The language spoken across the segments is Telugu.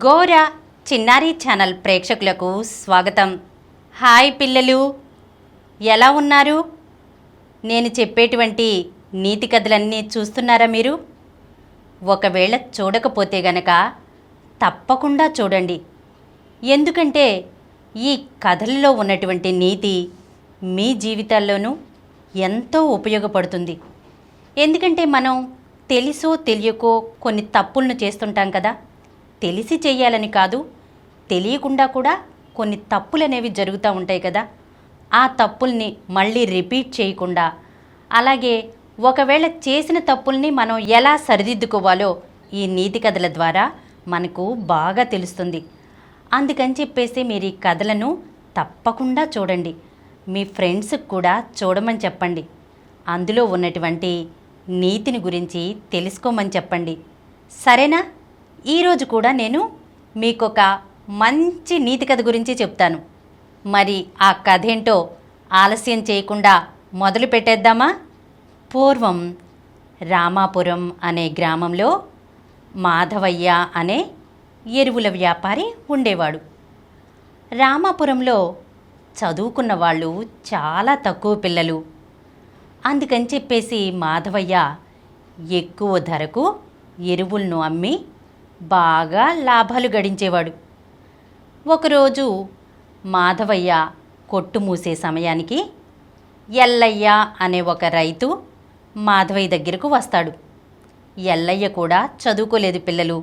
గోరా చిన్నారి ఛానల్ ప్రేక్షకులకు స్వాగతం. హాయ్ పిల్లలు, ఎలా ఉన్నారు? నేను చెప్పేటువంటి నీతి కథలన్నీ చూస్తున్నారా మీరు? ఒకవేళ చూడకపోతే గనక తప్పకుండా చూడండి. ఎందుకంటే ఈ కథల్లో ఉన్నటువంటి నీతి మీ జీవితాల్లోనూ ఎంతో ఉపయోగపడుతుంది. ఎందుకంటే మనం తెలుసో తెలియకో కొన్ని తప్పులను చేస్తుంటాం కదా. తెలిసి చేయాలని కాదు, తెలియకుండా కూడా కొన్ని తప్పులనేవి జరుగుతూ ఉంటాయి కదా. ఆ తప్పుల్ని మళ్ళీ రిపీట్ చేయకుండా, అలాగే ఒకవేళ చేసిన తప్పుల్ని మనం ఎలా సరిదిద్దుకోవాలో ఈ నీతి కథల ద్వారా మనకు బాగా తెలుస్తుంది. అందుకని చెప్పేసి మీరు ఈ కథలను తప్పకుండా చూడండి. మీ ఫ్రెండ్స్కి కూడా చూడమని చెప్పండి. అందులో ఉన్నటువంటి నీతిని గురించి తెలుసుకోమని చెప్పండి. సరేనా? ఈరోజు కూడా నేను మీకొక మంచి నీతి కథ గురించి చెప్తాను. మరి ఆ కథ ఏంటో ఆలస్యం చేయకుండా మొదలు పెట్టేద్దామా? పూర్వం రామాపురం అనే గ్రామంలో మాధవయ్య అనే ఎరువుల వ్యాపారి ఉండేవాడు. రామాపురంలో చదువుకున్న వాళ్ళు చాలా తక్కువ పిల్లలు. అందుకని చెప్పేసి మాధవయ్య ఎక్కువ ధరకు ఎరువులను అమ్మి బాగా లాభాలు గడించేవాడు. ఒకరోజు మాధవయ్య కొట్టు మూసే సమయానికి ఎల్లయ్య అనే ఒక రైతు మాధవయ్య దగ్గరకు వస్తాడు. ఎల్లయ్య కూడా చదువుకోలేదు పిల్లలు.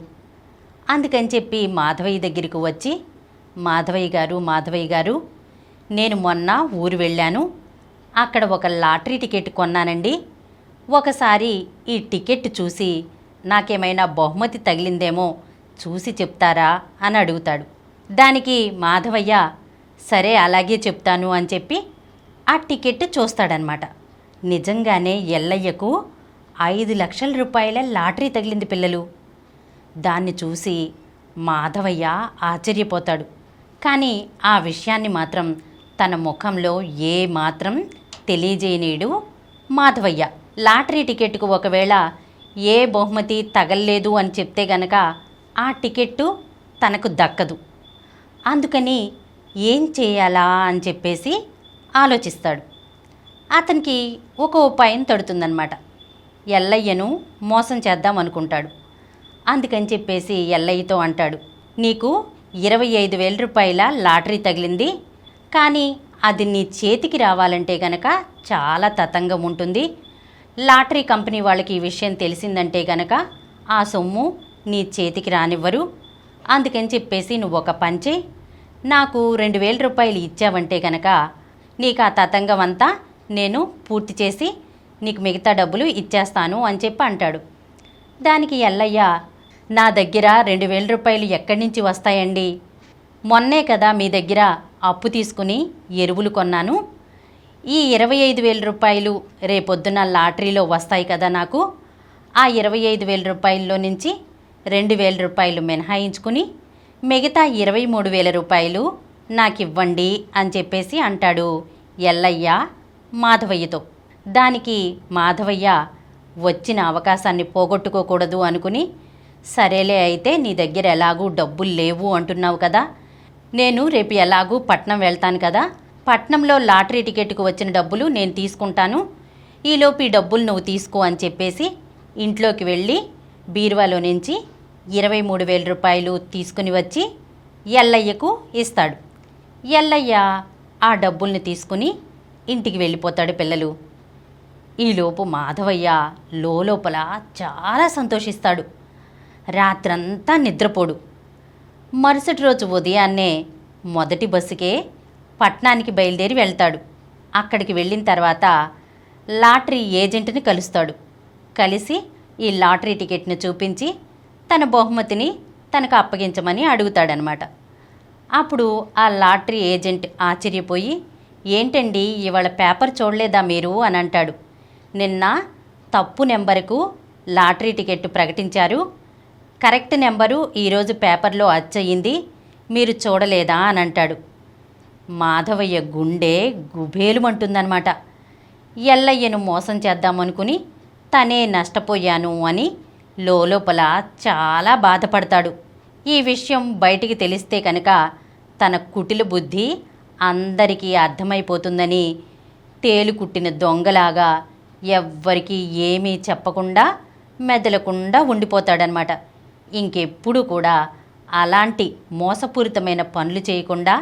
అందుకని చెప్పి మాధవయ్య దగ్గరకు వచ్చి, మాధవయ్య గారు నేను మొన్న ఊరు వెళ్ళాను. అక్కడ ఒక లాటరీ టికెట్ కొన్నానండి. ఒకసారి ఈ టికెట్ చూసి నాకేమైనా బహుమతి తగిలిందేమో చూసి చెప్తారా అని అడుగుతాడు. దానికి మాధవయ్య సరే అలాగే చెప్తాను అని చెప్పి ఆ టికెట్ చూస్తాడనమాట. నిజంగానే ఎల్లయ్యకు 5 లక్షల రూపాయల లాటరీ తగిలింది పిల్లలు. దాన్ని చూసి మాధవయ్య ఆశ్చర్యపోతాడు. కానీ ఆ విషయాన్ని మాత్రం తన ముఖంలో ఏ మాత్రం తెలియజేయనీడు మాధవయ్య. లాటరీ టికెట్కు ఒకవేళ ఏ బహుమతి తగల్లేదు అని చెప్తే గనక ఆ టికెట్టు తనకు దక్కదు. అందుకని ఏం చేయాలా అని చెప్పేసి ఆలోచిస్తాడు. అతనికి ఒక ఉపాయం తడుతుందన్నమాట. ఎల్లయ్యను మోసం చేద్దాం అనుకుంటాడు. అందుకని చెప్పేసి ఎల్లయ్యతో అంటాడు, నీకు 25,000 రూపాయల లాటరీ తగిలింది, కానీ అది నీ చేతికి రావాలంటే గనక చాలా తతంగం ఉంటుంది. లాటరీ కంపెనీ వాళ్ళకి ఈ విషయం తెలిసిందంటే గనక ఆ సొమ్ము నీ చేతికి రానివ్వరు. అందుకని చెప్పేసి నువ్వు ఒక పని చేయి, నాకు 2,000 రూపాయలు ఇచ్చావంటే గనక నీకు ఆ తతంగం అంతా నేను పూర్తి చేసి నీకు మిగతా డబ్బులు ఇచ్చేస్తాను అని చెప్పి అంటాడు. దానికి ఎల్లయ్య, నా దగ్గర 2,000 రూపాయలు ఎక్కడి నుంచి వస్తాయండి? మొన్నే కదా మీ దగ్గర అప్పు తీసుకుని ఎరువులు కొన్నాను. ఈ 25,000 రూపాయలు రేపొద్దున లాటరీలో వస్తాయి కదా నాకు. ఆ 25,000 రూపాయల్లో నుంచి 2,000 రూపాయలు మినహాయించుకుని మిగతా 23,000 రూపాయలు నాకు ఇవ్వండి అని చెప్పేసి అంటాడు ఎల్లయ్య మాధవయ్యతో. దానికి మాధవయ్య వచ్చిన అవకాశాన్ని పోగొట్టుకోకూడదు అనుకుని, సరేలే అయితే నీ దగ్గర ఎలాగూ డబ్బులు లేవు అంటున్నావు కదా, నేను రేపు ఎలాగూ పట్నం వెళ్తాను కదా, పట్నంలో లాటరీ టికెట్కు వచ్చిన డబ్బులు నేను తీసుకుంటాను, ఈలోపు ఈ డబ్బులు నువ్వు తీసుకో అని చెప్పేసి ఇంట్లోకి వెళ్ళి బీరువాలో నుంచి 23,000 రూపాయలు తీసుకుని వచ్చి ఎల్లయ్యకు ఇస్తాడు. ఎల్లయ్య ఆ డబ్బుల్ని తీసుకుని ఇంటికి వెళ్ళిపోతాడు పిల్లలు. ఈలోపు మాధవయ్య లోపల చాలా సంతోషిస్తాడు. రాత్రంతా నిద్రపోడు. మరుసటి రోజు ఉదయాన్నే మొదటి బస్సుకే పట్నానికి బయలుదేరి వెళ్తాడు. అక్కడికి వెళ్ళిన తర్వాత లాటరీ ఏజెంట్ని కలుస్తాడు. కలిసి ఈ లాటరీ టికెట్ని చూపించి తన బహుమతిని తనకు అప్పగించమని అడుగుతాడనమాట. అప్పుడు ఆ లాటరీ ఏజెంట్ ఆశ్చర్యపోయి, ఏంటండి ఇవాళ పేపర్ చూడలేదా మీరు అని అంటాడు. నిన్న తప్పు నెంబరుకు లాటరీ టికెట్ ప్రకటించారు, కరెక్ట్ నెంబరు ఈరోజు పేపర్లో అచ్చయింది, మీరు చూడలేదా అని అంటాడు. మాధవయ్య గుండె గుబేలుమంటుందన్నమాట. ఎల్లయ్యను మోసం చేద్దామనుకుని తనే నష్టపోయాను అని లోపల చాలా బాధపడతాడు. ఈ విషయం బయటికి తెలిస్తే కనుక తన కుటిల బుద్ధి అందరికీ అర్థమైపోతుందని తేలుకుట్టిన దొంగలాగా ఎవ్వరికీ ఏమీ చెప్పకుండా మెదలకుండా ఉండిపోతాడనమాట. ఇంకెప్పుడు కూడా అలాంటి మోసపూరితమైన పనులు చేయకుండా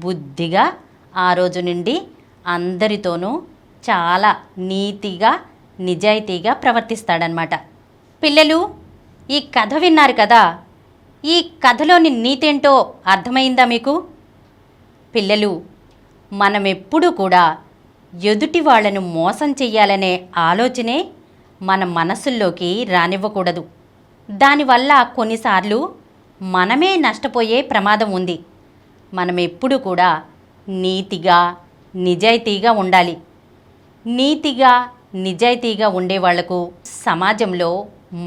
బుద్ధిగా ఆ రోజు నుండి అందరితోనూ చాలా నీతిగా నిజాయితీగా ప్రవర్తిస్తాడనమాట. పిల్లలు, ఈ కథ విన్నారు కదా, ఈ కథలోని నీతేంటో అర్థమైందా మీకు? పిల్లలు, మనమెప్పుడూ కూడా ఎదుటి వాళ్ళను మోసం చెయ్యాలనే ఆలోచనే మన మనసుల్లోకి రానివ్వకూడదు. దానివల్ల కొన్నిసార్లు మనమే నష్టపోయే ప్రమాదం ఉంది. మనమెప్పుడు కూడా నీతిగా నిజాయితీగా ఉండాలి. నీతిగా నిజాయితీగా ఉండేవాళ్లకు సమాజంలో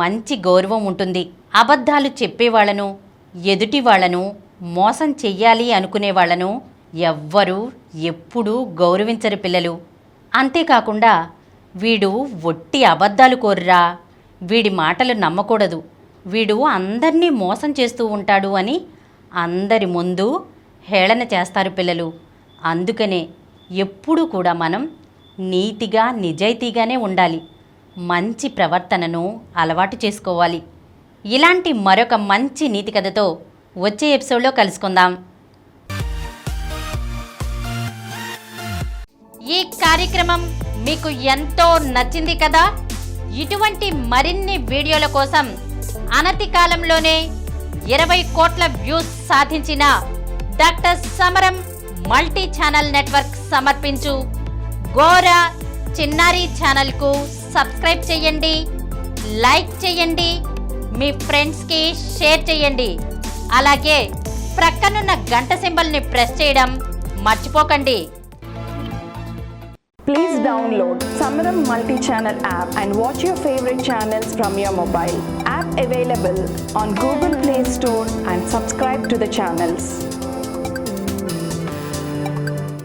మంచి గౌరవం ఉంటుంది. అబద్ధాలు చెప్పేవాళ్లను, ఎదుటి వాళ్లను మోసం చెయ్యాలి అనుకునే వాళ్ళను ఎవ్వరూ ఎప్పుడూ గౌరవించరు పిల్లలు. అంతేకాకుండా వీడు ఒట్టి అబద్ధాలు కోర్రా, వీడి మాటలు నమ్మకూడదు, వీడు అందరినీ మోసం చేస్తూ ఉంటాడు అని అందరి ముందు హేళన చేస్తారు పిల్లలు. అందుకనే ఎప్పుడూ కూడా మనం నీతిగా నిజాయితీగానే ఉండాలి. మంచి ప్రవర్తనను అలవాటు చేసుకోవాలి. ఇలాంటి మరొక మంచి నీతి కథతో వచ్చే ఎపిసోడ్లో కలుసుకుందాం. ఈ కార్యక్రమం మీకు ఎంతో నచ్చింది కదా? ఇటువంటి మరిన్ని వీడియోల కోసం అనతి కాలంలోనే 20 కోట్ల వ్యూస్ సాధించిన డాక్టర్ సమరం మల్టీ ఛానల్ నెట్వర్క్ సమర్పించు గోరా చిన్నారి ఛానల్కు సబ్స్క్రైబ్ చేయండి, లైక్ చేయండి, మీ ఫ్రెండ్స్కి షేర్ చేయండి. అలాగే ప్రక్కనున్న గంట సింబల్ని ప్రెస్ చేయడం మర్చిపోకండి. Please download Samaram Multi-Channel app and watch your favorite channels from your mobile. App available on Google Play Store and subscribe to the channels.